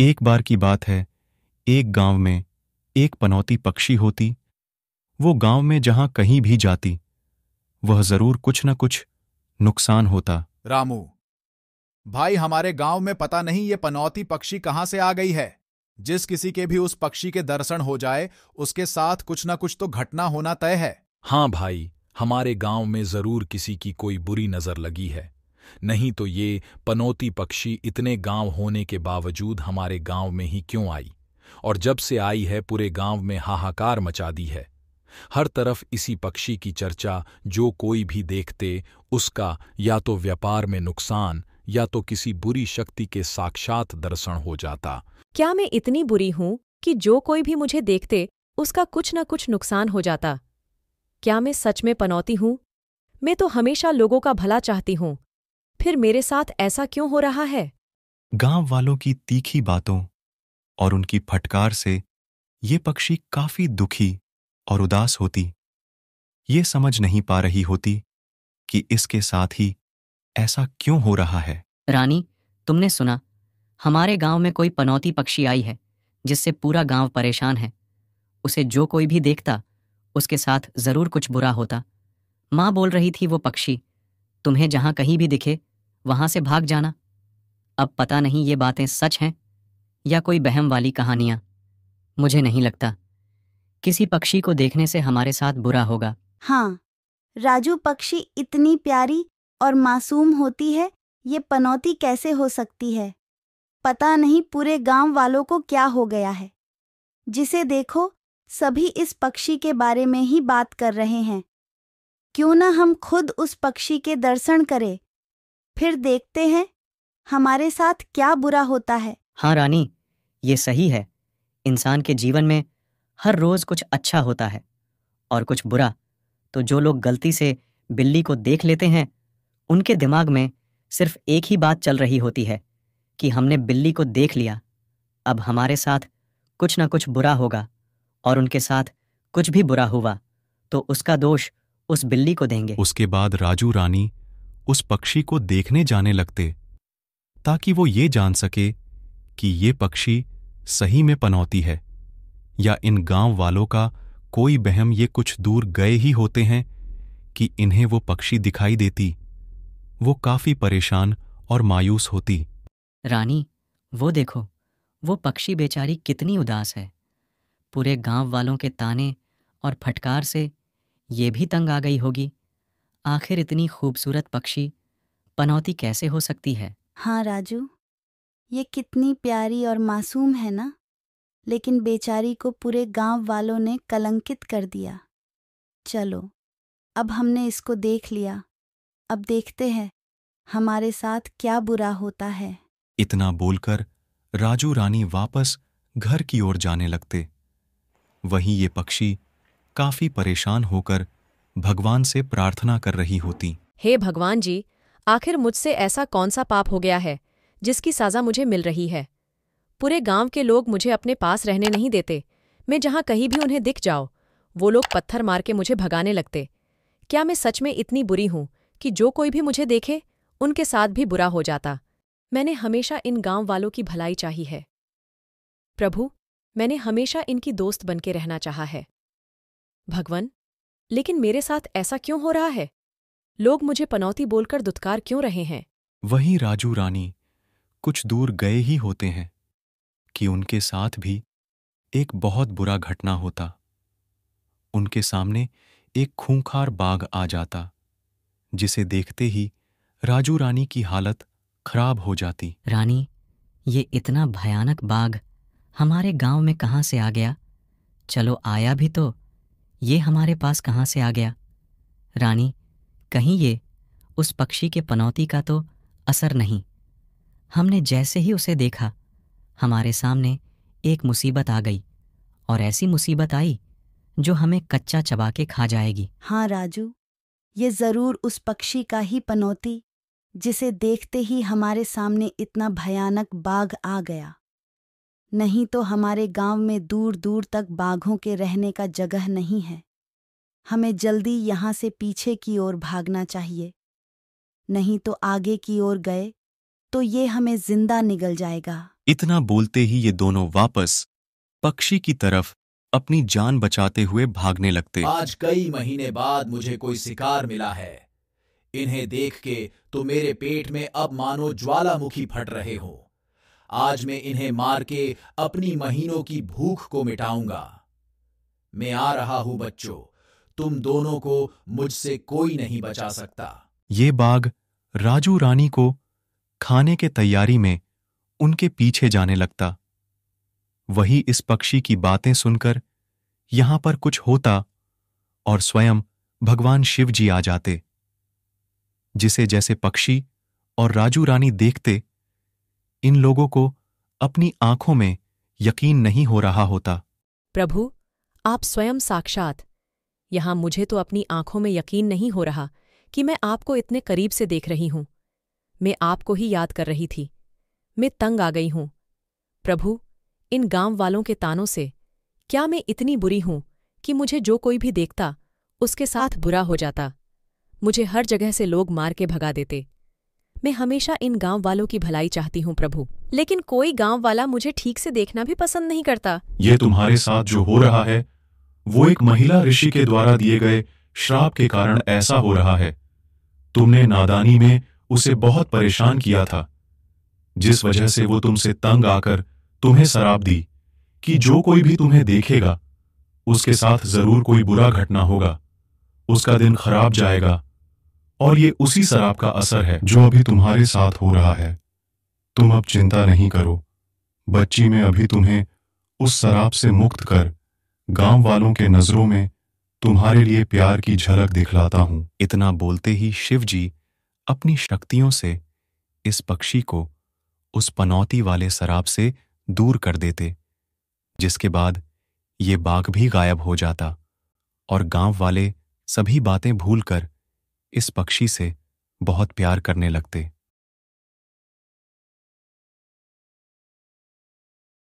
एक बार की बात है, एक गांव में एक पनौती पक्षी होती। वो गांव में जहां कहीं भी जाती, वह जरूर कुछ न कुछ नुकसान होता। रामू भाई, हमारे गांव में पता नहीं ये पनौती पक्षी कहां से आ गई है। जिस किसी के भी उस पक्षी के दर्शन हो जाए, उसके साथ कुछ ना कुछ तो घटना होना तय है। हाँ भाई, हमारे गांव में जरूर किसी की कोई बुरी नजर लगी है। नहीं तो ये पनौती पक्षी इतने गांव होने के बावजूद हमारे गांव में ही क्यों आई? और जब से आई है पूरे गांव में हाहाकार मचा दी है। हर तरफ इसी पक्षी की चर्चा। जो कोई भी देखते, उसका या तो व्यापार में नुकसान या तो किसी बुरी शक्ति के साक्षात दर्शन हो जाता। क्या मैं इतनी बुरी हूं कि जो कोई भी मुझे देखते उसका कुछ न कुछ नुकसान हो जाता? क्या मैं सच में पनौती हूं? मैं तो हमेशा लोगों का भला चाहती हूं, फिर मेरे साथ ऐसा क्यों हो रहा है? गांव वालों की तीखी बातों और उनकी फटकार से ये पक्षी काफी दुखी और उदास होती। ये समझ नहीं पा रही होती कि इसके साथ ही ऐसा क्यों हो रहा है। रानी, तुमने सुना, हमारे गांव में कोई पनौती पक्षी आई है जिससे पूरा गांव परेशान है। उसे जो कोई भी देखता, उसके साथ जरूर कुछ बुरा होता। माँ बोल रही थी वो पक्षी तुम्हें जहां कहीं भी दिखे वहां से भाग जाना। अब पता नहीं ये बातें सच हैं या कोई बहम वाली कहानियां। मुझे नहीं लगता किसी पक्षी को देखने से हमारे साथ बुरा होगा। हाँ, राजू, पक्षी इतनी प्यारी और मासूम होती है, ये पनौती कैसे हो सकती है? पता नहीं पूरे गांव वालों को क्या हो गया है। जिसे देखो सभी इस पक्षी के बारे में ही बात कर रहे हैं। क्यों ना हम खुद उस पक्षी के दर्शन करें, फिर देखते हैं हमारे साथ क्या बुरा होता है। हाँ रानी, ये सही है। इंसान के जीवन में हर रोज कुछ अच्छा होता है और कुछ बुरा। तो जो लोग गलती से बिल्ली को देख लेते हैं, उनके दिमाग में सिर्फ एक ही बात चल रही होती है कि हमने बिल्ली को देख लिया, अब हमारे साथ कुछ ना कुछ बुरा होगा। और उनके साथ कुछ भी बुरा हुआ तो उसका दोष उस बिल्ली को देंगे। उसके बाद राजू रानी उस पक्षी को देखने जाने लगते, ताकि वो ये जान सके कि ये पक्षी सही में पनौती है या इन गांव वालों का कोई बहम ये कुछ दूर गए ही होते हैं कि इन्हें वो पक्षी दिखाई देती। वो काफी परेशान और मायूस होती। रानी, वो देखो, वो पक्षी बेचारी कितनी उदास है। पूरे गांव वालों के ताने और फटकार से ये भी तंग आ गई होगी। आखिर इतनी खूबसूरत पक्षी पनौती कैसे हो सकती है? हाँ राजू, ये कितनी प्यारी और मासूम है ना, लेकिन बेचारी को पूरे गांव वालों ने कलंकित कर दिया। चलो, अब हमने इसको देख लिया, अब देखते हैं हमारे साथ क्या बुरा होता है। इतना बोलकर राजू रानी वापस घर की ओर जाने लगते। वहीं ये पक्षी काफी परेशान होकर भगवान से प्रार्थना कर रही होती। हे भगवान जी, आखिर मुझसे ऐसा कौन सा पाप हो गया है जिसकी सजा मुझे मिल रही है? पूरे गांव के लोग मुझे अपने पास रहने नहीं देते। मैं जहां कहीं भी उन्हें दिख जाओ, वो लोग पत्थर मार के मुझे भगाने लगते। क्या मैं सच में इतनी बुरी हूं कि जो कोई भी मुझे देखे उनके साथ भी बुरा हो जाता? मैंने हमेशा इन गांव वालों की भलाई चाही है। प्रभु, मैंने हमेशा इनकी दोस्त बनके रहना चाहा है। भगवान, लेकिन मेरे साथ ऐसा क्यों हो रहा है? लोग मुझे पनौती बोलकर दुत्कार क्यों रहे हैं? वहीं राजू रानी कुछ दूर गए ही होते हैं कि उनके साथ भी एक बहुत बुरा घटना होता। उनके सामने एक खूंखार बाघ आ जाता, जिसे देखते ही राजू रानी की हालत खराब हो जाती। रानी, ये इतना भयानक बाघ हमारे गांव में कहाँ से आ गया? चलो, आया भी तो ये हमारे पास कहाँ से आ गया? रानी, कहीं ये उस पक्षी के पनौती का तो असर नहीं? हमने जैसे ही उसे देखा, हमारे सामने एक मुसीबत आ गई, और ऐसी मुसीबत आई जो हमें कच्चा चबा के खा जाएगी। हाँ राजू, ये जरूर उस पक्षी का ही पनौती, जिसे देखते ही हमारे सामने इतना भयानक बाघ आ गया। नहीं तो हमारे गांव में दूर दूर तक बाघों के रहने का जगह नहीं है। हमें जल्दी यहाँ से पीछे की ओर भागना चाहिए, नहीं तो आगे की ओर गए तो ये हमें जिंदा निगल जाएगा। इतना बोलते ही ये दोनों वापस पक्षी की तरफ अपनी जान बचाते हुए भागने लगते। आज कई महीने बाद मुझे कोई शिकार मिला है। इन्हें देख के तो मेरे पेट में अब मानो ज्वालामुखी फट रहे हो। आज मैं इन्हें मार के अपनी महीनों की भूख को मिटाऊंगा। मैं आ रहा हूं बच्चों, तुम दोनों को मुझसे कोई नहीं बचा सकता। ये बाघ राजू रानी को खाने के तैयारी में उनके पीछे जाने लगता। वही इस पक्षी की बातें सुनकर यहां पर कुछ होता और स्वयं भगवान शिव जी आ जाते, जिसे जैसे पक्षी और राजू रानी देखते, इन लोगों को अपनी आंखों में यकीन नहीं हो रहा होता। प्रभु, आप स्वयं साक्षात। यहां मुझे तो अपनी आंखों में यकीन नहीं हो रहा कि मैं आपको इतने करीब से देख रही हूं। मैं आपको ही याद कर रही थी। मैं तंग आ गई हूं। प्रभु, इन गांव वालों के तानों से क्या मैं इतनी बुरी हूं कि मुझे जो कोई भी देखता उसके साथ बुरा हो जाता। मुझे हर जगह से लोग मार के भगा देते। मैं हमेशा इन गांव वालों की भलाई चाहती हूं प्रभु, लेकिन कोई गांव वाला मुझे ठीक से देखना भी पसंद नहीं करता। ये तुम्हारे साथ जो हो रहा है वो एक महिला ऋषि के द्वारा दिए गए श्राप के कारण ऐसा हो रहा है। तुमने नादानी में उसे बहुत परेशान किया था, जिस वजह से वो तुमसे तंग आकर तुम्हें शराप दी कि जो कोई भी तुम्हें देखेगा उसके साथ जरूर कोई बुरा घटना होगा, उसका दिन खराब जाएगा। और ये उसी शराप का असर है जो अभी तुम्हारे साथ हो रहा है। तुम अब चिंता नहीं करो बच्ची, मैं अभी तुम्हें उस शराप से मुक्त कर गांव वालों के नजरों में तुम्हारे लिए प्यार की झलक दिखलाता हूं। इतना बोलते ही शिव जी अपनी शक्तियों से इस पक्षी को उस पनौती वाले शराप से दूर कर देते, जिसके बाद ये बाघ भी गायब हो जाता और गांव वाले सभी बातें भूलकर इस पक्षी से बहुत प्यार करने लगते।